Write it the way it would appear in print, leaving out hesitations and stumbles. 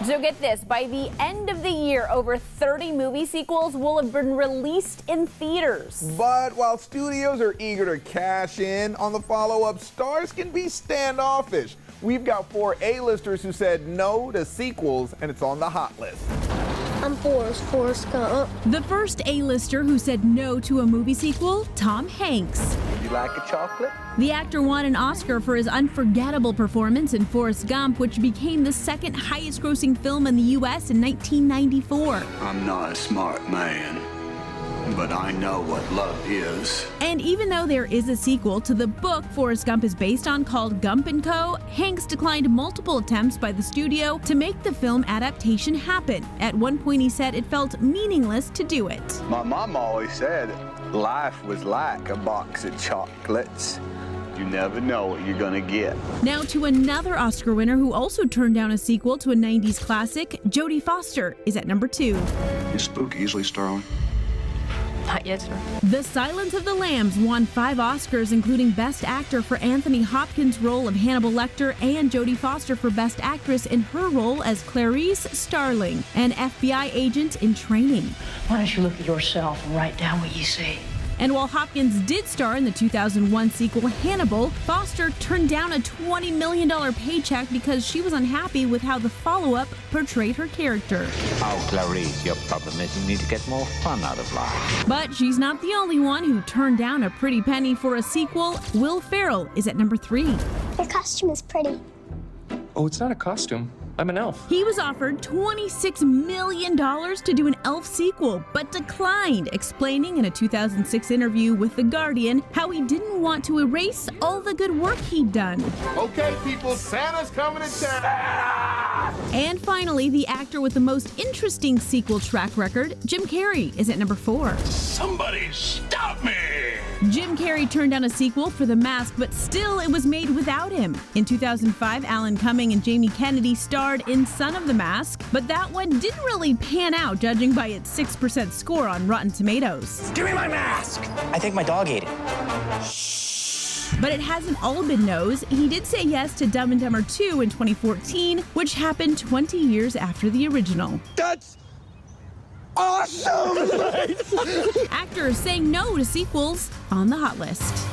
So get this, by the end of the year, over 30 movie sequels will have been released in theaters. But while studios are eager to cash in on the follow-up, stars can be standoffish. We've got 4 A-listers who said no to sequels, and it's on the hot list. I'm Forrest Gump. The first A-lister who said no to a movie sequel, Tom Hanks. Would you like a chocolate? The actor won an Oscar for his unforgettable performance in Forrest Gump, which became the second highest-grossing film in the U.S. in 1994. I'm not a smart man, but I know what love is. And even though there is a sequel to the book Forrest Gump is based on called Gump & Co., Hanks declined multiple attempts by the studio to make the film adaptation happen. At one point he said it felt meaningless to do it. My mom always said life was like a box of chocolates. You never know what you're gonna get. Now to another Oscar winner who also turned down a sequel to a 90s classic, Jodie Foster is at number 2. You spook easily, Starling? Not yet, sir. The Silence of the Lambs won 5 Oscars, including Best Actor for Anthony Hopkins' role of Hannibal Lecter and Jodie Foster for Best Actress in her role as Clarice Starling, an FBI agent in training. Why don't you look at yourself and write down what you see? And while Hopkins did star in the 2001 sequel Hannibal, Foster turned down a $20 million paycheck because she was unhappy with how the follow-up portrayed her character. Oh, Clarice, your problem is you need to get more fun out of life. But she's not the only one who turned down a pretty penny for a sequel. Will Ferrell is at number 3. Your costume is pretty. Oh, it's not a costume. I'm an elf. He was offered $26 million to do an Elf sequel, but declined, explaining in a 2006 interview with The Guardian how he didn't want to erase all the good work he'd done. Okay, people, Santa's coming to town. And finally, the actor with the most interesting sequel track record, Jim Carrey, is at number 4. Somebody stop me! Jim Carrey turned down a sequel for The Mask, but still it was made without him. In 2005, Alan Cumming and Jamie Kennedy starred in Son of the Mask, but that one didn't really pan out, judging by its 6% score on Rotten Tomatoes. Give me my mask! I think my dog ate it. But it hasn't all been no's. He did say yes to Dumb and Dumber 2 in 2014, which happened 20 years after the original. That's awesome! Actors saying no to sequels on the hot list.